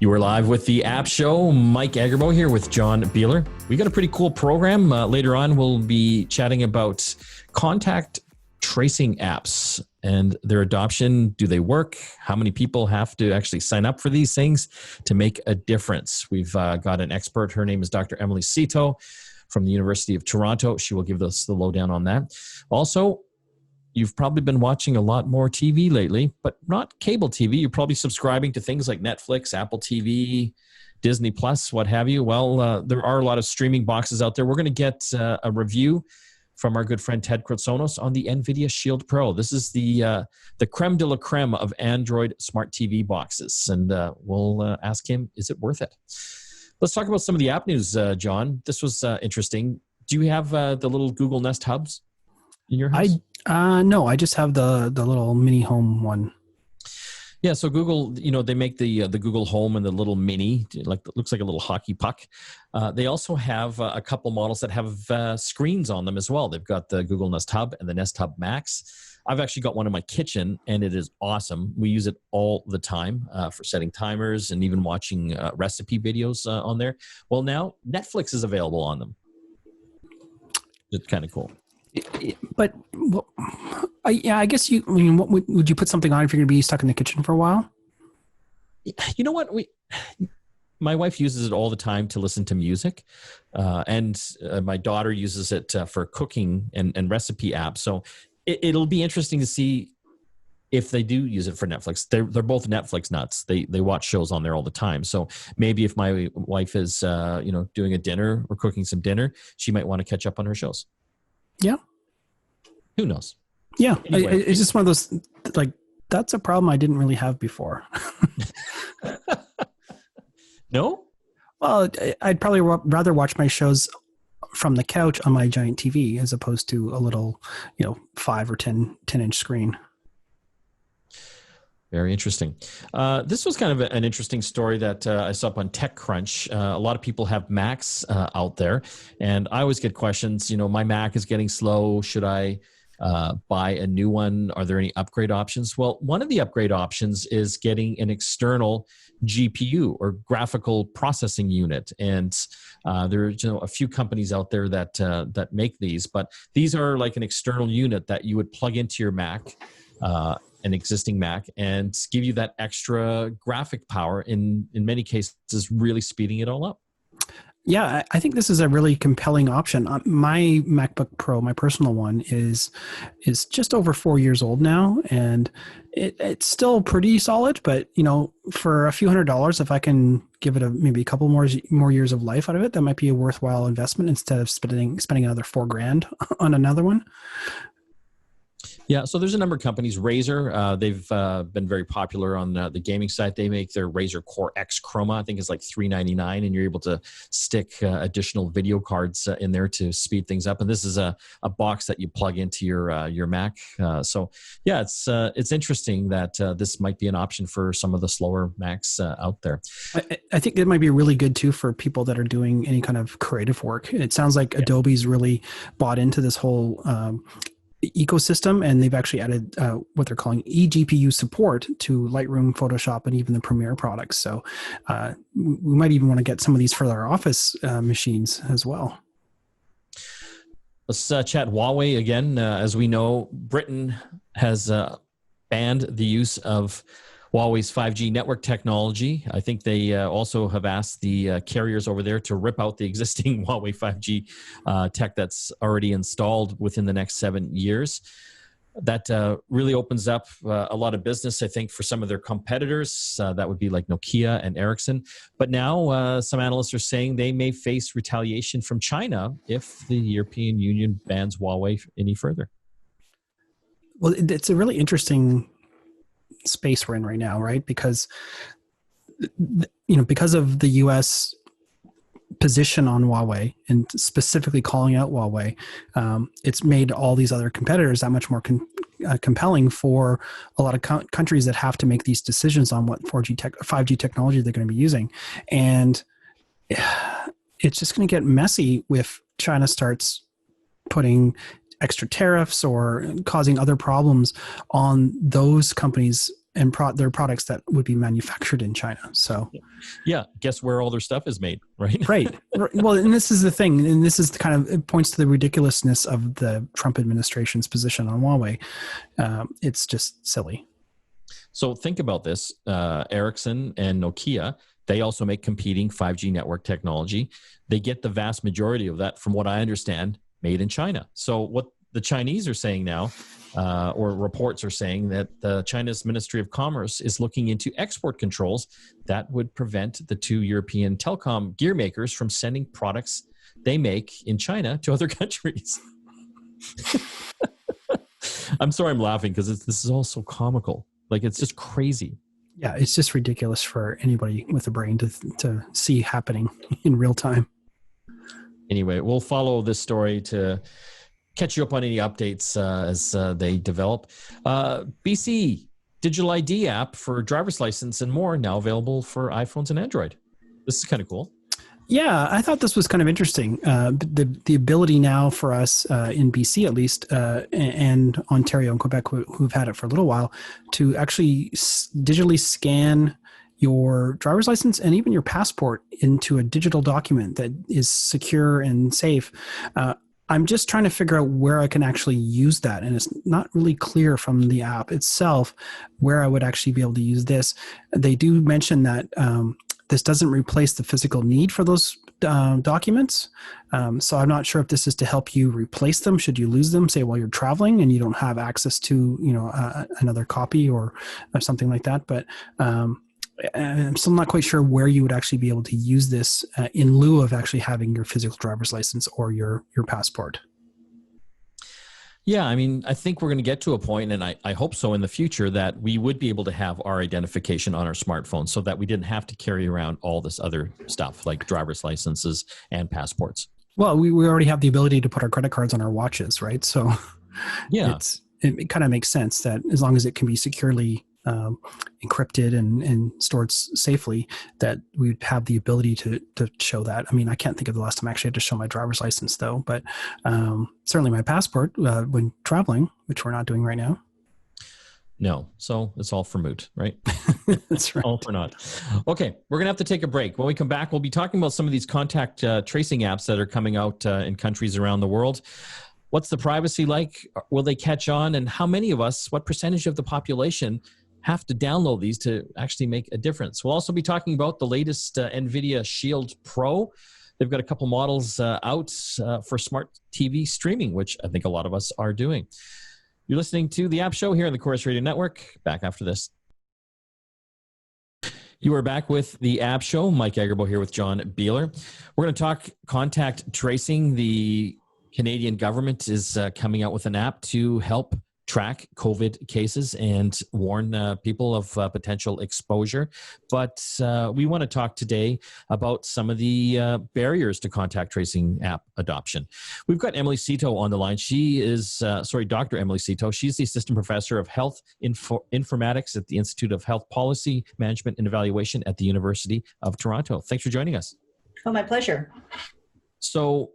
You are live with the App Show. Mike Agerbo here with John Beeler. We got a pretty cool program. Later on, we'll be chatting about contact tracing apps and their adoption. Do they work? How many people have to actually sign up for these things to make a difference? We've got an expert. Her name is Dr. Emily Seto from the University of Toronto. She will give us the lowdown on that. Also, you've probably been watching a lot more TV lately, but not cable TV. You're probably subscribing to things like Netflix, Apple TV, Disney Plus, what have you. Well, there are a lot of streaming boxes out there. We're going to get a review from our good friend Ted Kritsonis on the NVIDIA Shield Pro. This is the creme de la creme of Android smart TV boxes, and we'll ask him, is it worth it? Let's talk about some of the app news, John. This was interesting. Do you have the little Google Nest hubs in your house? No, I just have the little mini home one. Yeah, so Google, they make the Google Home and the little mini, looks like a little hockey puck. They also have a couple models that have screens on them as well. They've got the Google Nest Hub and the Nest Hub Max. I've actually got one in my kitchen, and it is awesome. We use it all the time for setting timers and even watching recipe videos on there. Well, now Netflix is available on them. It's kind of cool. But I guess what would you put something on if you're going to be stuck in the kitchen for a while? You know what? My wife uses it all the time to listen to music, and my daughter uses it for cooking and recipe apps. So it'll be interesting to see if they do use it for Netflix. They're both Netflix nuts. They watch shows on there all the time. So maybe if my wife is doing a dinner or cooking some dinner, she might want to catch up on her shows. Yeah. Who knows? Yeah. Anyway. It's just one of those, that's a problem I didn't really have before. No? Well, I'd probably rather watch my shows from the couch on my giant TV as opposed to a little, 5 or 10-inch screen. Very interesting. This was kind of an interesting story that I saw up on TechCrunch. A lot of people have Macs out there, and I always get questions, my Mac is getting slow. Should I buy a new one? Are there any upgrade options? Well, one of the upgrade options is getting an external GPU or graphical processing unit. And there are a few companies out there that make these, but these are like an external unit that you would plug into your Mac, an existing Mac, and give you that extra graphic power, in many cases really speeding it all up. Yeah, I think this is a really compelling option. My MacBook Pro, my personal one, is just over 4 years old now, and it's still pretty solid. But for a few $100s, if I can give it maybe a couple more years of life out of it, that might be a worthwhile investment instead of spending another $4,000 on another one. Yeah, so there's a number of companies. Razer, they've been very popular on the gaming side. They make their Razer Core X Chroma. I think it's like $399, and you're able to stick additional video cards in there to speed things up. And this is a box that you plug into your Mac. So yeah, it's interesting that this might be an option for some of the slower Macs out there. I think it might be really good too for people that are doing any kind of creative work. It sounds like Adobe's really bought into this whole ecosystem, and they've actually added what they're calling eGPU support to Lightroom, Photoshop, and even the Premiere products. So we might even want to get some of these for our office machines as well. Let's chat Huawei again. As we know, Britain has banned the use of Huawei's 5G network technology. I think they also have asked the carriers over there to rip out the existing Huawei 5G tech that's already installed within the next 7 years. That really opens up a lot of business, I think, for some of their competitors. That would be like Nokia and Ericsson. But now some analysts are saying they may face retaliation from China if the European Union bans Huawei any further. Well, it's a really interesting space we're in right now, right? Because because of the U.S. position on Huawei and specifically calling out Huawei, it's made all these other competitors that much more compelling for a lot of countries that have to make these decisions on what 5G technology they're going to be using. And it's just going to get messy if China starts putting extra tariffs or causing other problems on those companies and their products that would be manufactured in China. So, yeah, guess where all their stuff is made, right? Right. Well, and this is the thing, and this is it points to the ridiculousness of the Trump administration's position on Huawei. It's just silly. So think about this: Ericsson and Nokia. They also make competing 5G network technology. They get the vast majority of that, from what I understand, made in China. So what the Chinese are saying now, or reports are saying, that China's Ministry of Commerce is looking into export controls that would prevent the two European telecom gear makers from sending products they make in China to other countries. I'm sorry I'm laughing because this is all so comical. Like, it's just crazy. Yeah, it's just ridiculous for anybody with a brain to see happening in real time. Anyway, we'll follow this story to catch you up on any updates as they develop. BC Digital ID app for driver's license and more, now available for iPhones and Android. This is kind of cool. Yeah, I thought this was kind of interesting. The ability now for us in BC, at least, and Ontario and Quebec, who've had it for a little while, to actually digitally scan your driver's license and even your passport into a digital document that is secure and safe. I'm just trying to figure out where I can actually use that. And it's not really clear from the app itself where I would actually be able to use this. They do mention that this doesn't replace the physical need for those documents. So I'm not sure if this is to help you replace them should you lose them, say, while you're traveling and you don't have access to, another copy or something like that. But I'm still not quite sure where you would actually be able to use this in lieu of actually having your physical driver's license or your passport. Yeah, I mean, I think we're going to get to a point, and I hope so in the future, that we would be able to have our identification on our smartphone so that we didn't have to carry around all this other stuff like driver's licenses and passports. Well, we already have the ability to put our credit cards on our watches, right? So yeah, it kind of makes sense that as long as it can be securely encrypted and stored safely, that we'd have the ability to show that. I mean, I can't think of the last time I actually had to show my driver's license though, but certainly my passport when traveling, which we're not doing right now. No, so it's all for moot, right? That's right. All for naught. Okay, we're going to have to take a break. When we come back, we'll be talking about some of these contact tracing apps that are coming out in countries around the world. What's the privacy like? Will they catch on? And how many of us, what percentage of the population have to download these to actually make a difference? We'll also be talking about the latest NVIDIA Shield Pro. They've got a couple models out for smart TV streaming, which I think a lot of us are doing. You're listening to The App Show here on the Chorus Radio Network. Back after this. You are back with The App Show. Mike Agerbo here with John Beeler. We're going to talk contact tracing. The Canadian government is coming out with an app to help track COVID cases and warn people of potential exposure. But we want to talk today about some of the barriers to contact tracing app adoption. We've got Emily Seto on the line. She is, Dr. Emily Seto. She's the Assistant Professor of Health Informatics at the Institute of Health Policy Management and Evaluation at the University of Toronto. Thanks for joining us. Oh, my pleasure. So,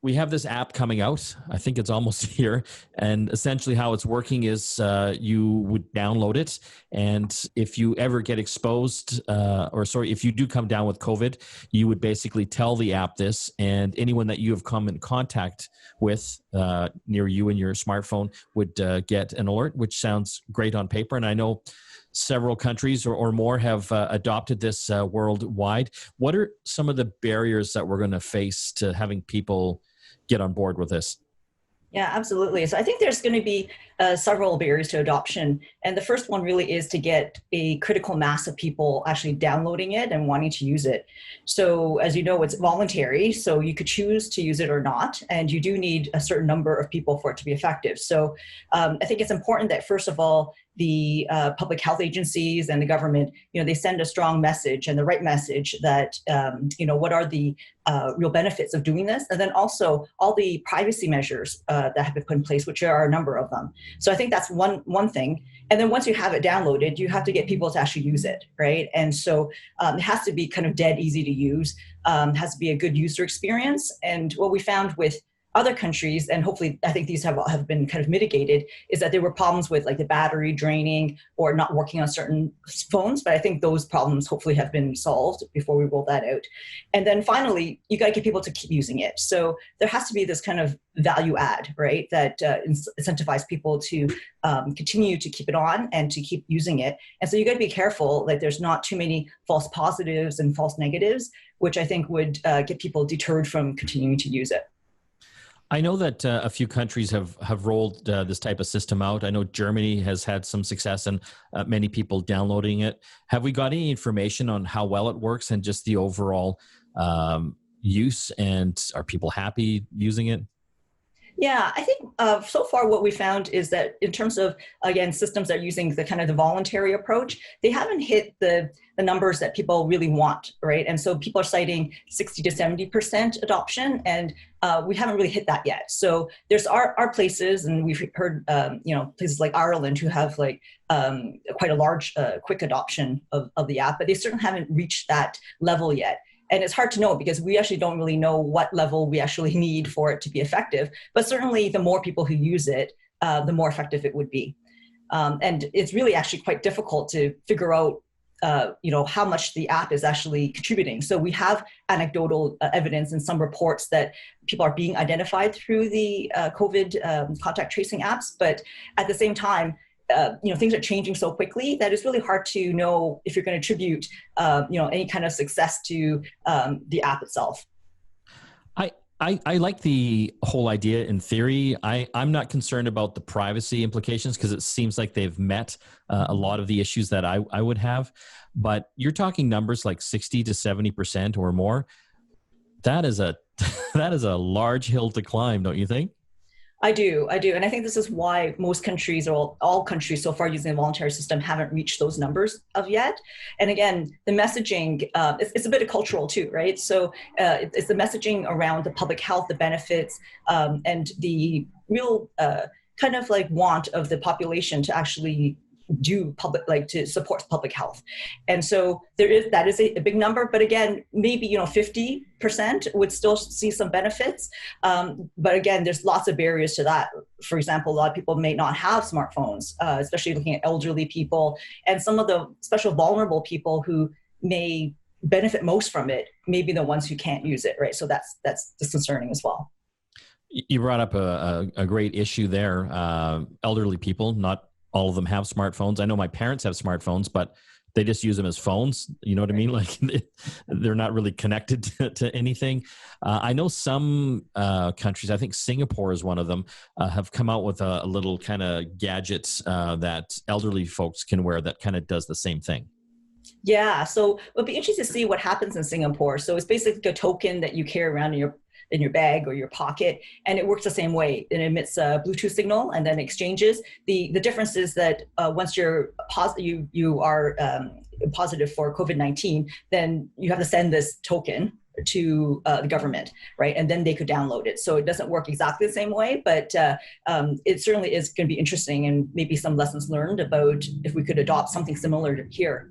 we have this app coming out. I think it's almost here. And essentially how it's working is you would download it. And if you ever get exposed, if you do come down with COVID, you would basically tell the app this, and anyone that you have come in contact with near you in your smartphone would get an alert, which sounds great on paper. And I know several countries or more have adopted this worldwide. What are some of the barriers that we're going to face to having people get on board with this? Yeah, absolutely. So I think there's going to be several barriers to adoption. And the first one really is to get a critical mass of people actually downloading it and wanting to use it. So as you know, it's voluntary, so you could choose to use it or not. And you do need a certain number of people for it to be effective. So I think it's important that, first of all, the public health agencies and the government, they send a strong message and the right message that, what are the real benefits of doing this? And then also all the privacy measures that have been put in place, which are a number of them. So I think that's one thing. And then once you have it downloaded, you have to get people to actually use it, right? And so it has to be kind of dead easy to use, has to be a good user experience. And what we found with other countries, and hopefully I think these have been kind of mitigated, is that there were problems with like the battery draining or not working on certain phones. But I think those problems hopefully have been solved before we roll that out. And then finally, you got to get people to keep using it. So there has to be this kind of value add, right, that incentivize people to continue to keep it on and to keep using it. And so you got to be careful that there's not too many false positives and false negatives, which I think would get people deterred from continuing to use it. I know that a few countries have rolled this type of system out. I know Germany has had some success and many people downloading it. Have we got any information on how well it works and just the overall use, and are people happy using it? Yeah, I think so far what we found is that in terms of, again, systems that are using the kind of the voluntary approach, they haven't hit the numbers that people really want, right? And so people are citing 60 to 70% adoption, and we haven't really hit that yet. So there's our places, and we've heard, places like Ireland who have like quite a large, quick adoption of the app, but they certainly haven't reached that level yet. And it's hard to know because we actually don't really know what level we actually need for it to be effective. But certainly the more people who use it, the more effective it would be. And it's really actually quite difficult to figure out, how much the app is actually contributing. So we have anecdotal evidence in some reports that people are being identified through the COVID contact tracing apps. But at the same time, things are changing so quickly that it's really hard to know if you're going to attribute, any kind of success to the app itself. I like the whole idea in theory. I'm not concerned about the privacy implications because it seems like they've met a lot of the issues that I would have. But you're talking numbers like 60 to 70% or more. That is a large hill to climb, don't you think? I do. And I think this is why most countries, or all countries so far using the voluntary system, haven't reached those numbers of yet. And again, the messaging, it's a bit of cultural too, right? So it's the messaging around the public health, the benefits, and the real kind of like want of the population to actually do to support public health. And so that is a big number, but again, maybe 50% would still see some benefits. But again, there's lots of barriers to that. For example, a lot of people may not have smartphones, especially looking at elderly people, and some of the special vulnerable people who may benefit most from it may be the ones who can't use it, right? So that's disconcerting as well. You brought up a great issue there. Elderly people, not all of them have smartphones. I know my parents have smartphones, but they just use them as phones. You know what I mean? Like they're not really connected to anything. I know some countries, I think Singapore is one of them, have come out with a little kind of gadget that elderly folks can wear that kind of does the same thing. Yeah, so it'll be interesting to see what happens in Singapore. So it's basically a token that you carry around in your bag or your pocket, and it works the same way. It emits a Bluetooth signal and then exchanges. The difference is that once you are positive for COVID-19, then you have to send this token to the government, right? And then they could download it. So it doesn't work exactly the same way, but it certainly is going to be interesting, and maybe some lessons learned about if we could adopt something similar to here.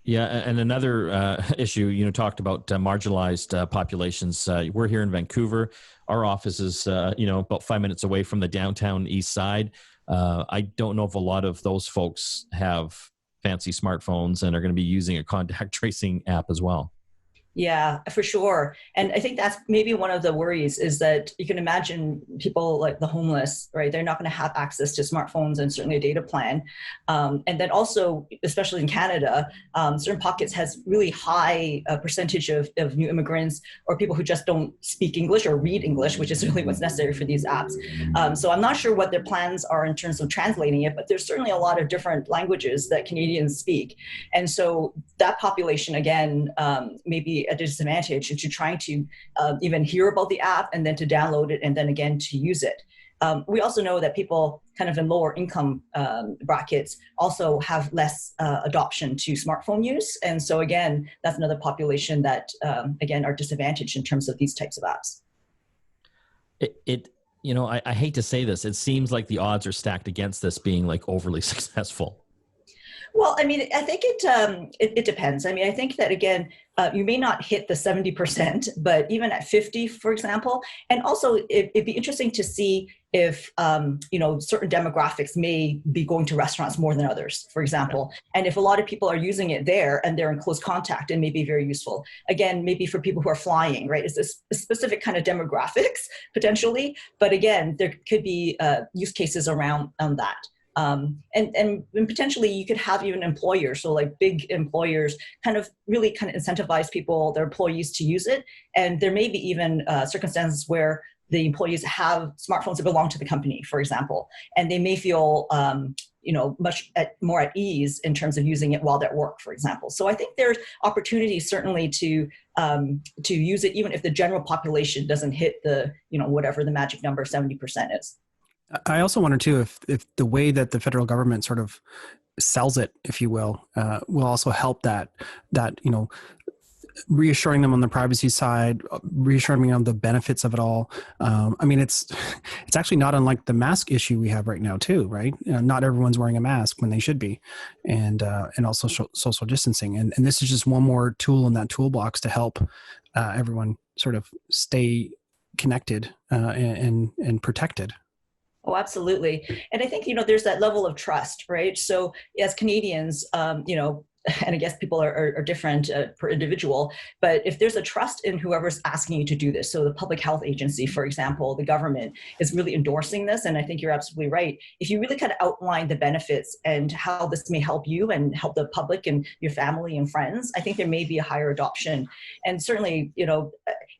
Yeah, and another issue, talked about marginalized populations. We're here in Vancouver. Our office is, about 5 minutes away from the downtown east side. I don't know if a lot of those folks have fancy smartphones and are going to be using a contact tracing app as well. Yeah, for sure. And I think that's maybe one of the worries, is that you can imagine people like the homeless, right? They're not going to have access to smartphones and certainly a data plan. And then also, especially in Canada, certain pockets has really high percentage of new immigrants or people who just don't speak English or read English, which is really what's necessary for these apps. So I'm not sure what their plans are in terms of translating it, but there's certainly a lot of different languages that Canadians speak. And so that population, again, maybe a disadvantage into trying to even hear about the app and then to download it and then again to use it. We also know that people kind of in lower income brackets also have less adoption to smartphone use. And so again, that's another population that, again, are disadvantaged in terms of these types of apps. I hate to say this, it seems like the odds are stacked against this being like overly successful. Well, I mean, I think it depends. I mean, I think that again, you may not hit the 70%, but even at 50, for example, and also it'd be interesting to see if certain demographics may be going to restaurants more than others, for example, and if a lot of people are using it there and they're in close contact, it may be very useful. Again, maybe for people who are flying, right? It's a specific kind of demographics potentially, but again, there could be use cases around that. And potentially you could have even employers, so like big employers kind of incentivize people, their employees to use it. And there may be even circumstances where the employees have smartphones that belong to the company, for example, and they may feel much more at ease in terms of using it while they're at work, for example. So I think there's opportunities certainly to use it, even if the general population doesn't hit the whatever the magic number 70% is. I also wonder too if the way that the federal government sort of sells it, if you will also help that reassuring them on the privacy side, reassuring them on the benefits of it all. I mean, it's actually not unlike the mask issue we have right now too, right? Not everyone's wearing a mask when they should be, and also social distancing. And this is just one more tool in that toolbox to help everyone sort of stay connected and protected. Oh, absolutely. And I think, there's that level of trust, right? So as Canadians, and I guess people are different per individual, but if there's a trust in whoever's asking you to do this, so the public health agency, for example, the government is really endorsing this, and I think you're absolutely right. If you really kind of outline the benefits and how this may help you and help the public and your family and friends, I think there may be a higher adoption. And certainly,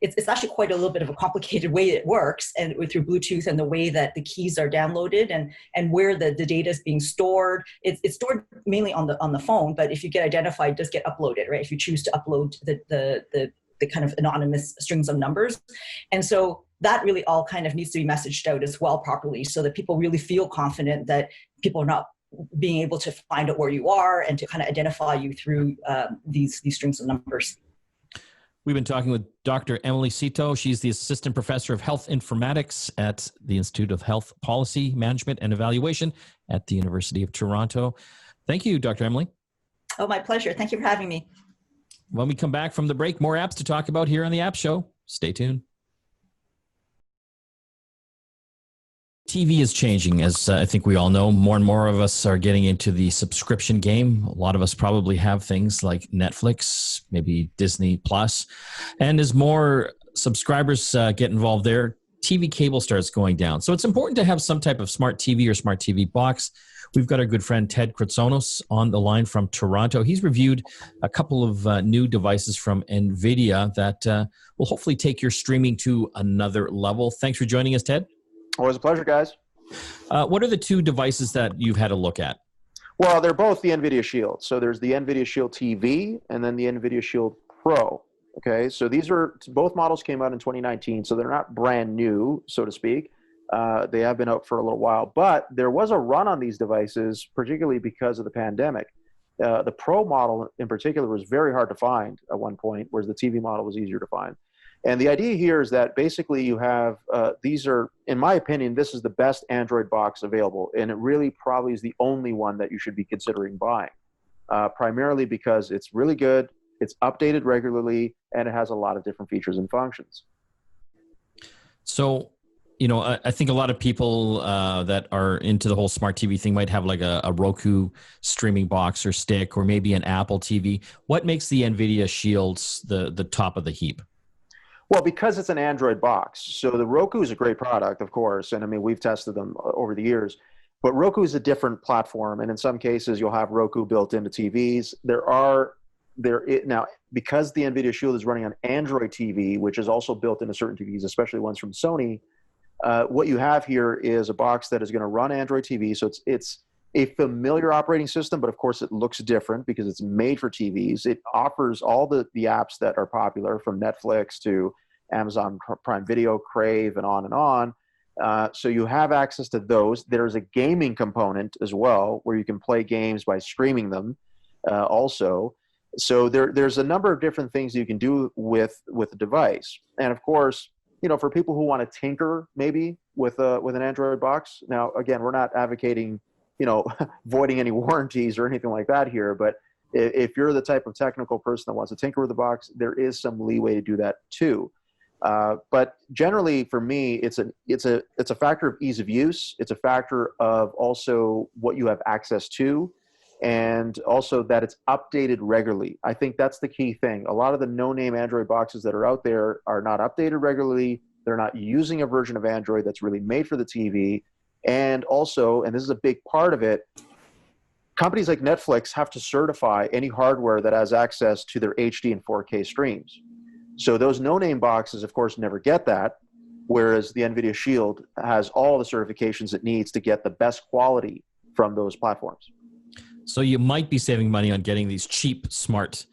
it's actually quite a little bit of a complicated way it works, and through Bluetooth and the way that the keys are downloaded and where the data is being stored. It's stored mainly on the phone, but if you get identified, it does get uploaded, right? If you choose to upload the kind of anonymous strings of numbers. And so that really all kind of needs to be messaged out as well properly, so that people really feel confident that people are not being able to find out where you are and to kind of identify you through these strings of numbers. We've been talking with Dr. Emily Seto. She's the Assistant Professor of Health Informatics at the Institute of Health Policy, Management, and Evaluation at the University of Toronto. Thank you, Dr. Emily. Oh, my pleasure. Thank you for having me. When we come back from the break, more apps to talk about here on the App Show. Stay tuned. TV is changing, as I think we all know. More and more of us are getting into the subscription game. A lot of us probably have things like Netflix, maybe Disney Plus. And as more subscribers get involved there, TV cable starts going down. So it's important to have some type of smart TV or smart TV box. We've got our good friend Ted Kritsonis on the line from Toronto. He's reviewed a couple of new devices from NVIDIA that will hopefully take your streaming to another level. Thanks for joining us, Ted. Always a pleasure, guys. What are the two devices that you've had a look at? Well, they're both the NVIDIA Shield. So there's the NVIDIA Shield TV and then the NVIDIA Shield Pro. Okay, so these are both models came out in 2019, so they're not brand new, so to speak. They have been out for a little while, but there was a run on these devices, particularly because of the pandemic. The Pro model in particular was very hard to find at one point, whereas the TV model was easier to find. And the idea here is that basically you have, these are, in my opinion, this is the best Android box available. And it really probably is the only one that you should be considering buying, primarily because it's really good, it's updated regularly, and it has a lot of different features and functions. So, I think a lot of people that are into the whole smart TV thing might have like a Roku streaming box or stick, or maybe an Apple TV. What makes the NVIDIA Shields the top of the heap? Well, because it's an Android box. So the Roku is a great product, of course. And I mean, we've tested them over the years. But Roku is a different platform. And in some cases, you'll have Roku built into TVs. Now, because the NVIDIA Shield is running on Android TV, which is also built into certain TVs, especially ones from Sony, what you have here is a box that is going to run Android TV. So it's a familiar operating system, but of course it looks different because it's made for TVs. It offers all the apps that are popular, from Netflix to Amazon Prime Video, Crave, and on and on. So you have access to those. There's a gaming component as well, where you can play games by streaming them also. So there's a number of different things you can do with the device. And of course, for people who want to tinker maybe with an Android box. Now, again, we're not advocating voiding any warranties or anything like that here, but if you're the type of technical person that wants to tinker with the box, there is some leeway to do that too. But generally, for me, it's a factor of ease of use. It's a factor of also what you have access to, and also that it's updated regularly. I think that's the key thing. A lot of the no-name Android boxes that are out there are not updated regularly. They're not using a version of Android that's really made for the TV. And also, and this is a big part of it, companies like Netflix have to certify any hardware that has access to their HD and 4K streams. So those no-name boxes, of course, never get that, whereas the NVIDIA Shield has all the certifications it needs to get the best quality from those platforms. So you might be saving money on getting these cheap smart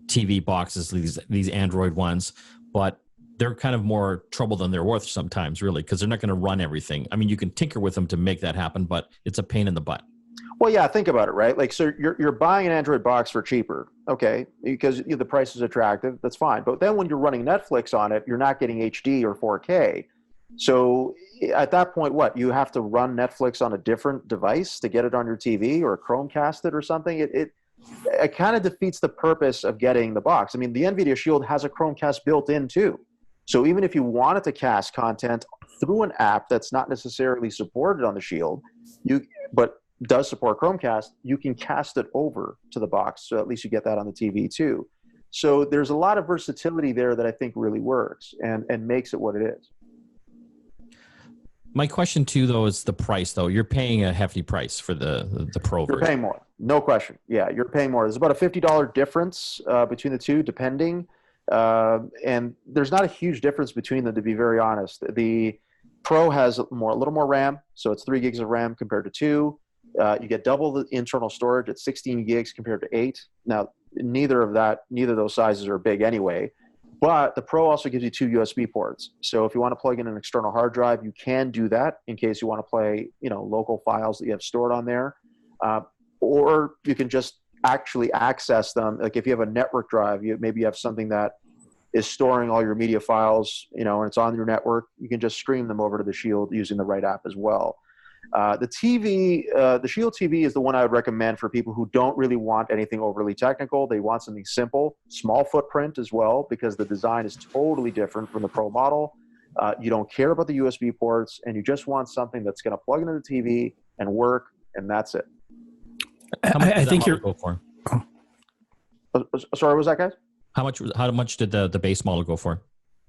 TV boxes, these Android ones, but they're kind of more trouble than they're worth sometimes, really, because they're not going to run everything. I mean, you can tinker with them to make that happen, but it's a pain in the butt. Well, yeah, think about it, right? Like, so you're buying an Android box for cheaper, okay, because the price is attractive. That's fine. But then when you're running Netflix on it, you're not getting HD or 4K. So at that point, what? You have to run Netflix on a different device to get it on your TV or Chromecast it or something? It kind of defeats the purpose of getting the box. I mean, the NVIDIA Shield has a Chromecast built in too. So even if you wanted to cast content through an app that's not necessarily supported on the Shield, but does support Chromecast, you can cast it over to the box. So at least you get that on the TV too. So there's a lot of versatility there that I think really works and makes it what it is. My question too, though, is the price. Though you're paying a hefty price for the Pro version. You're paying more, no question. Yeah, you're paying more. There's about a $50 difference between the two, depending. And there's not a huge difference between them, to be very honest. The Pro has a little more RAM, so it's 3 gigs of RAM compared to 2. You get double the internal storage at 16 gigs compared to 8. Now, neither of those sizes are big anyway. But the Pro also gives you 2 USB ports. So if you want to plug in an external hard drive, you can do that in case you want to play, local files that you have stored on there. Or you can just actually access them. Like if you have a network drive, maybe you have something that is storing all your media files, and it's on your network, you can just stream them over to the Shield using the right app as well. The TV, the Shield TV is the one I would recommend for people who don't really want anything overly technical. They want something simple, small footprint as well, because the design is totally different from the Pro model. You don't care about the USB ports, and you just want something that's going to plug into the TV and work, and that's it. I think you're. Go for? Sorry, what was that, guys? How much did the base model go for?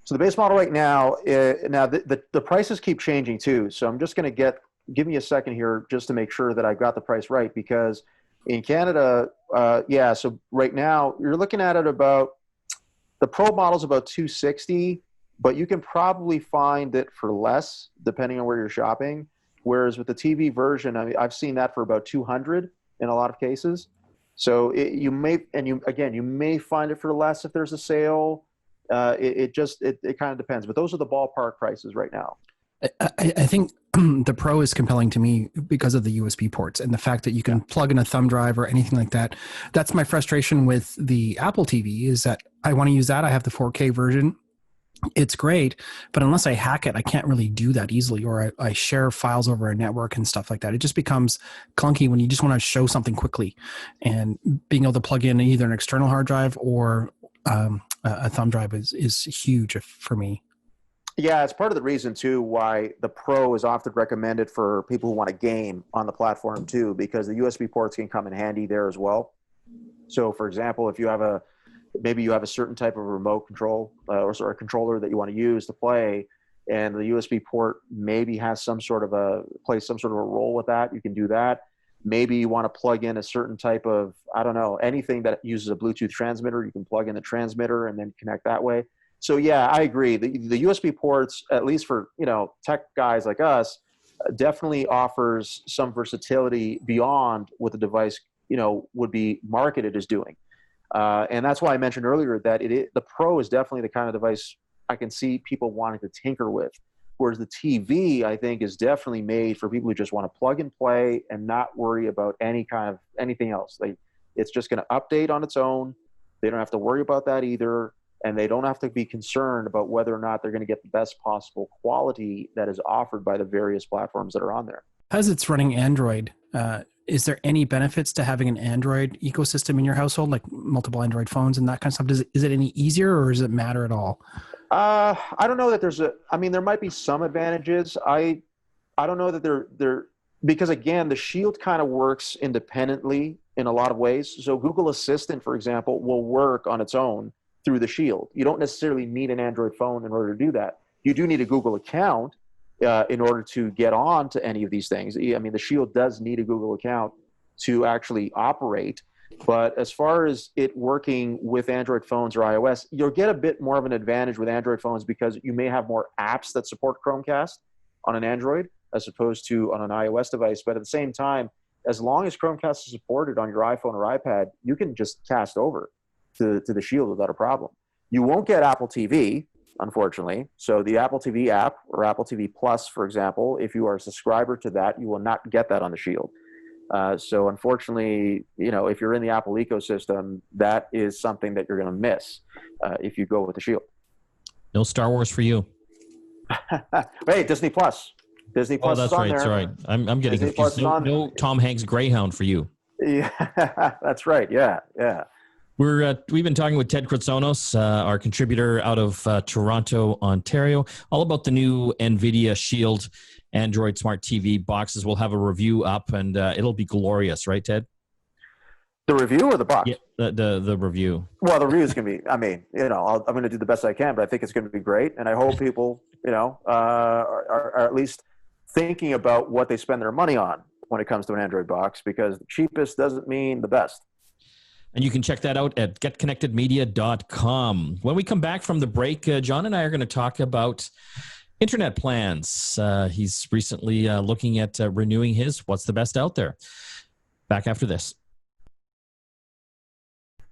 So the base model right now, the prices keep changing too. So I'm just going to give me a second here just to make sure that I got the price right, because in Canada, so right now you're looking at it about, the Pro model's about $260, but you can probably find it for less depending on where you're shopping. Whereas with the TV version, I've seen that for about $200 in a lot of cases. So you may find it for less if there's a sale. It kind of depends, but those are the ballpark prices right now. I think the Pro is compelling to me because of the USB ports and the fact that you can plug in a thumb drive or anything like that. That's my frustration with the Apple TV, is that I want to use that. I have the 4K version. It's great, but unless I hack it, I can't really do that easily, or I share files over a network and stuff like that. It just becomes clunky when you just want to show something quickly, and being able to plug in either an external hard drive or a thumb drive is huge for me. Yeah, it's part of the reason too why the Pro is often recommended for people who want to game on the platform too, because the USB ports can come in handy there as well. So for example, if you have maybe you have a certain type of remote control or a controller that you want to use to play, and the USB port maybe has plays some sort of a role with that, you can do that. Maybe you want to plug in a certain type of, anything that uses a Bluetooth transmitter, you can plug in the transmitter and then connect that way. So yeah, I agree. The USB ports, at least for, tech guys like us, definitely offers some versatility beyond what the device, would be marketed as doing. And that's why I mentioned earlier that the Pro is definitely the kind of device I can see people wanting to tinker with. Whereas the TV, I think, is definitely made for people who just want to plug and play and not worry about anything else. It's just going to update on its own. They don't have to worry about that either. And they don't have to be concerned about whether or not they're going to get the best possible quality that is offered by the various platforms that are on there. Because it's running Android, is there any benefits to having an Android ecosystem in your household, like multiple Android phones and that kind of stuff? Is it any easier, or does it matter at all? I don't know that there might be some advantages. I don't know that they're because again, the Shield kind of works independently in a lot of ways. So Google Assistant, for example, will work on its own through the Shield. You don't necessarily need an Android phone in order to do that. You do need a Google account in order to get on to any of these things. I mean, the Shield does need a Google account to actually operate. But as far as it working with Android phones or iOS, you'll get a bit more of an advantage with Android phones because you may have more apps that support Chromecast on an Android as opposed to on an iOS device. But at the same time, as long as Chromecast is supported on your iPhone or iPad, you can just cast over to the Shield without a problem. You won't get Apple TV, unfortunately. So the Apple TV app or Apple TV Plus, for example, if you are a subscriber to that, you will not get that on the Shield. So unfortunately, if you're in the Apple ecosystem, that is something that you're going to miss if you go with the Shield. No Star Wars for you. Hey, Disney Plus. Disney Plus. Oh, that's is on right. there. That's right. I'm getting Disney confused. Plus No Tom Hanks Greyhound for you. Yeah, that's right. Yeah. We've been talking with Ted Kritsonis, our contributor out of Toronto, Ontario, all about the new NVIDIA Shield Android Smart TV boxes. We'll have a review up, and it'll be glorious, right, Ted? The review or the box? Yeah, the review. Well, the review is going to be, I'm going to do the best I can, but I think it's going to be great. And I hope people, are at least thinking about what they spend their money on when it comes to an Android box, because the cheapest doesn't mean the best. And you can check that out at GetConnectedMedia.com. When we come back from the break, John and I are going to talk about internet plans. He's recently looking at renewing his. What's the best out there? Back after this.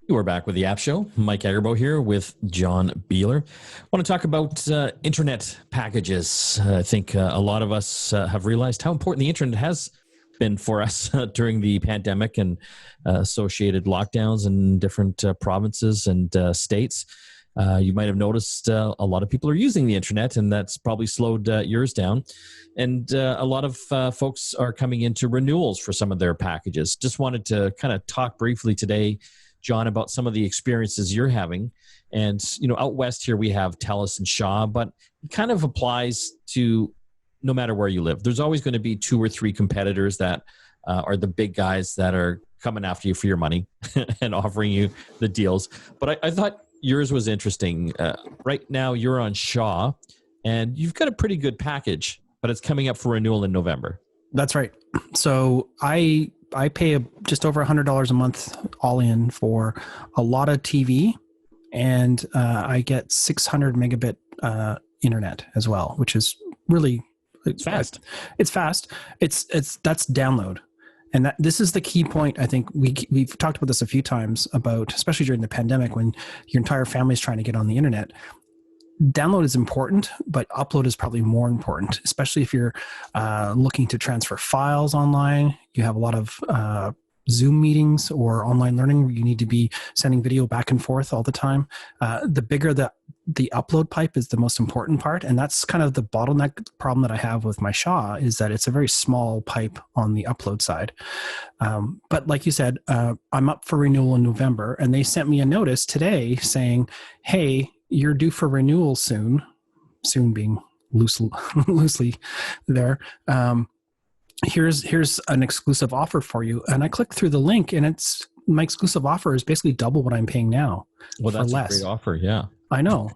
We're back with the App Show. Mike Agerbo here with John Beeler. I want to talk about internet packages. I think a lot of us have realized how important the internet has been for us during the pandemic and associated lockdowns in different provinces and states. You might have noticed a lot of people are using the internet, and that's probably slowed yours down. And a lot of folks are coming into renewals for some of their packages. Just wanted to kind of talk briefly today, John, about some of the experiences you're having. And, out west here we have Telus and Shaw, but it kind of applies to no matter where you live. There's always going to be 2 or 3 competitors that are the big guys that are coming after you for your money and offering you the deals. But I thought yours was interesting. Right now you're on Shaw, and you've got a pretty good package, but it's coming up for renewal in November. That's right. So I pay just over $100 a month all in for a lot of TV, and I get 600 megabit internet as well, which is really fast. It's fast. That's download. And this is the key point. I think we've talked about this a few times about, especially during the pandemic, when your entire family is trying to get on the internet. Download is important, but upload is probably more important, especially if you're looking to transfer files online. You have a lot of Zoom meetings or online learning where you need to be sending video back and forth all the time. The bigger the upload pipe is the most important part. And that's kind of the bottleneck problem that I have with my Shaw, is that it's a very small pipe on the upload side. But like you said, I'm up for renewal in November, and they sent me a notice today saying, hey, you're due for renewal soon being loosely there. Here's an exclusive offer for you. And I click through the link, and my exclusive offer is basically double what I'm paying now. Well, that's a great offer. Yeah, I know.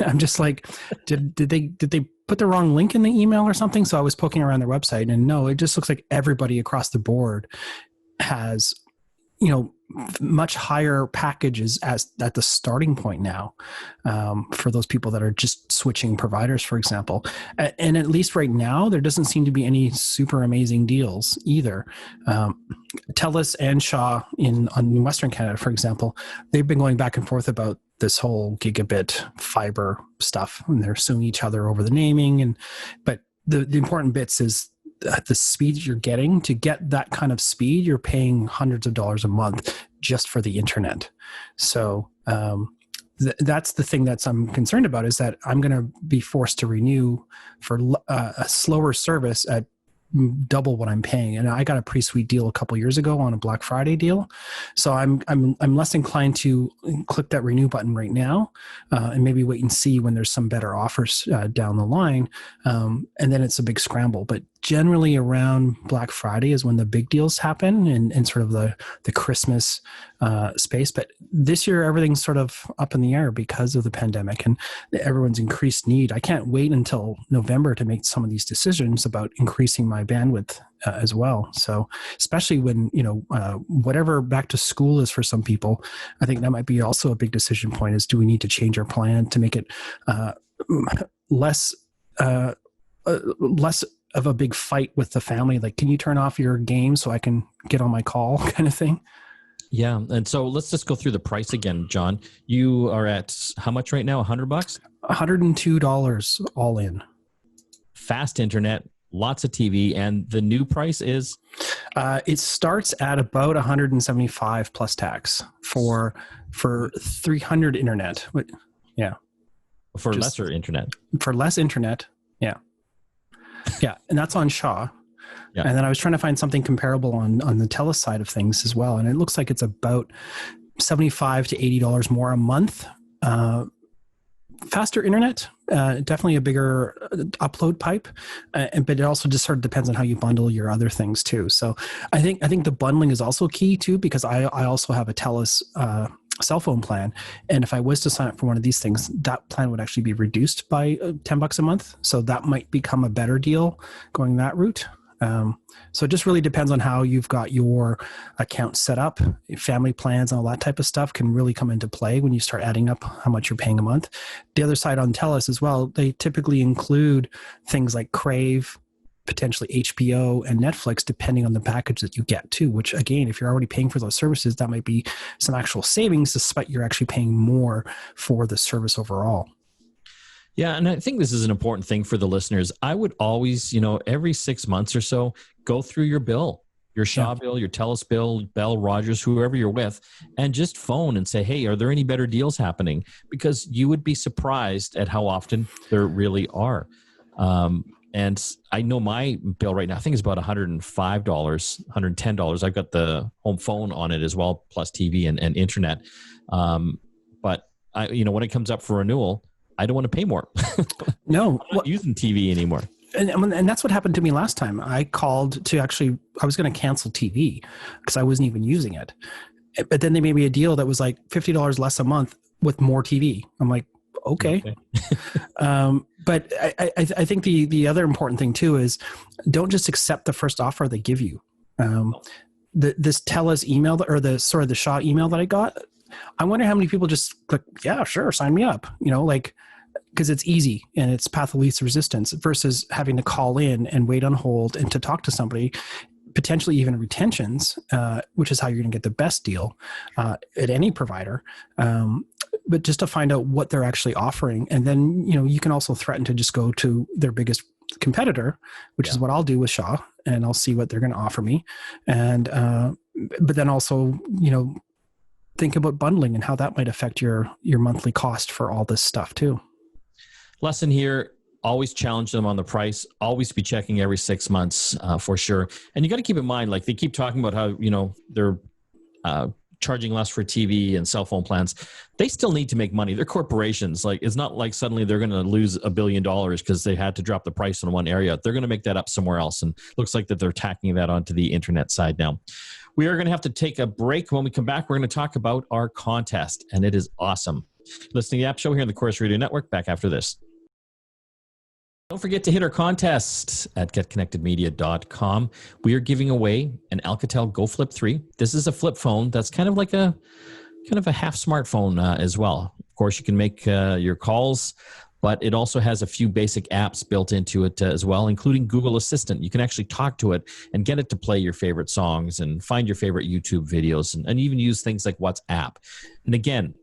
I'm just like, did they put the wrong link in the email or something? So I was poking around their website, and no, it just looks like everybody across the board has, much higher packages at the starting point now, for those people that are just switching providers, for example. And at least right now, there doesn't seem to be any super amazing deals either. Telus and Shaw in Western Canada, for example, they've been going back and forth about this whole gigabit fiber stuff, and they're suing each other over the naming. But the important bits is the speed you're getting. To get that kind of speed, you're paying hundreds of dollars a month just for the internet. So that's the thing I'm concerned about, is that I'm going to be forced to renew for a slower service at double what I'm paying. And I got a pretty sweet deal a couple years ago on a Black Friday deal. So I'm less inclined to click that renew button right now, and maybe wait and see when there's some better offers down the line. And then it's a big scramble. But generally around Black Friday is when the big deals happen, and sort of the Christmas space. But this year, everything's sort of up in the air because of the pandemic and everyone's increased need. I can't wait until November to make some of these decisions about increasing my bandwidth as well. So especially when, whatever back to school is for some people, I think that might be also a big decision point, is do we need to change our plan to make it less of a big fight with the family? Like, can you turn off your game so I can get on my call kind of thing? Yeah. And so let's just go through the price again, John. You are at how much right now? $100? $102 all in. Fast internet, lots of TV, and the new price is? It starts at about $175 plus tax for 300 internet. Yeah. For lesser internet. For less internet. Yeah. Yeah. And that's on Shaw. Yeah. And then I was trying to find something comparable on the Telus side of things as well. And it looks like it's about $75 to $80 more a month. Faster internet, definitely a bigger upload pipe, but it also just sort of depends on how you bundle your other things too. So I think the bundling is also key too, because I also have a Telus cell phone plan, and if I was to sign up for one of these things, that plan would actually be reduced by $10 a month. So that might become a better deal going that route. So it just really depends on how you've got your account set up. Family plans and all that type of stuff can really come into play when you start adding up how much you're paying a month. The other side on Telus as well, they typically include things like Crave, potentially HBO and Netflix, depending on the package that you get too, which again, if you're already paying for those services, that might be some actual savings, despite you're actually paying more for the service overall. Yeah, and I think this is an important thing for the listeners. I would always, every 6 months or so, go through your bill, your Shaw bill, your Telus bill, Bell, Rogers, whoever you're with, and just phone and say, hey, are there any better deals happening? Because you would be surprised at how often there really are. And I know my bill right now, I think it's about $105, $110. I've got the home phone on it as well, plus TV and internet. But when it comes up for renewal, I don't want to pay more. No. I'm not using TV anymore. And that's what happened to me last time. I called to I was going to cancel TV because I wasn't even using it. But then they made me a deal that was like $50 less a month with more TV. I'm like, okay. But I think the other important thing too is don't just accept the first offer they give you. This Telus email or the Shaw email that I got, I wonder how many people just click, yeah, sure, sign me up, because it's easy and it's path of least resistance versus having to call in and wait on hold and to talk to somebody, potentially even retentions, which is how you're going to get the best deal at any provider. But just to find out what they're actually offering. And then, you can also threaten to just go to their biggest competitor, which is what I'll do with Shaw, and I'll see what they're going to offer me. And, but then also, think about bundling and how that might affect your monthly cost for all this stuff too. Lesson here, always challenge them on the price. Always be checking every 6 months for sure. And you got to keep in mind, like they keep talking about how, they're charging less for TV and cell phone plans. They still need to make money. They're corporations. Like, it's not like suddenly they're going to lose $1 billion because they had to drop the price in one area. They're going to make that up somewhere else. And looks like that they're tacking that onto the internet side now. We are going to have to take a break. When we come back, we're going to talk about our contest, and it is awesome. Listening to the App Show here on the Chorus Radio Network. Back after this. Don't forget to hit our contest at GetConnectedMedia.com. We are giving away an Alcatel Go Flip 3. This is a flip phone that's kind of like a half smartphone as well. Of course, you can make your calls, but it also has a few basic apps built into it as well, including Google Assistant. You can actually talk to it and get it to play your favorite songs and find your favorite YouTube videos and even use things like WhatsApp. And again,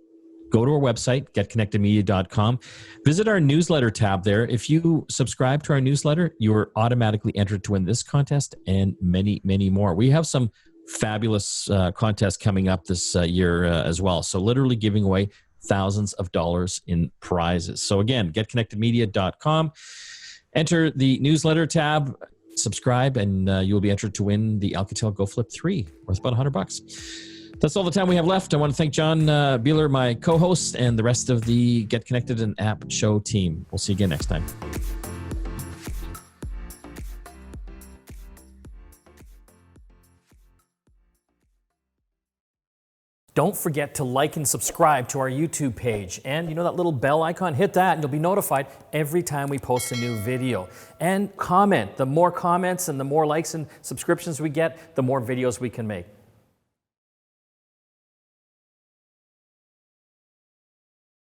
go to our website, getconnectedmedia.com. Visit our newsletter tab there. If you subscribe to our newsletter, you are automatically entered to win this contest and many, many more. We have some fabulous contests coming up this year as well. So literally giving away thousands of dollars in prizes. So again, getconnectedmedia.com. Enter the newsletter tab. subscribe, and you will be entered to win the Alcatel Go Flip 3, worth about $100. That's all the time we have left. I want to thank John Beeler, my co-host, and the rest of the Get Connected and App Show team. We'll see you again next time. Don't forget to like and subscribe to our YouTube page. And you know that little bell icon? Hit that and you'll be notified every time we post a new video. And comment. The more comments and the more likes and subscriptions we get, the more videos we can make.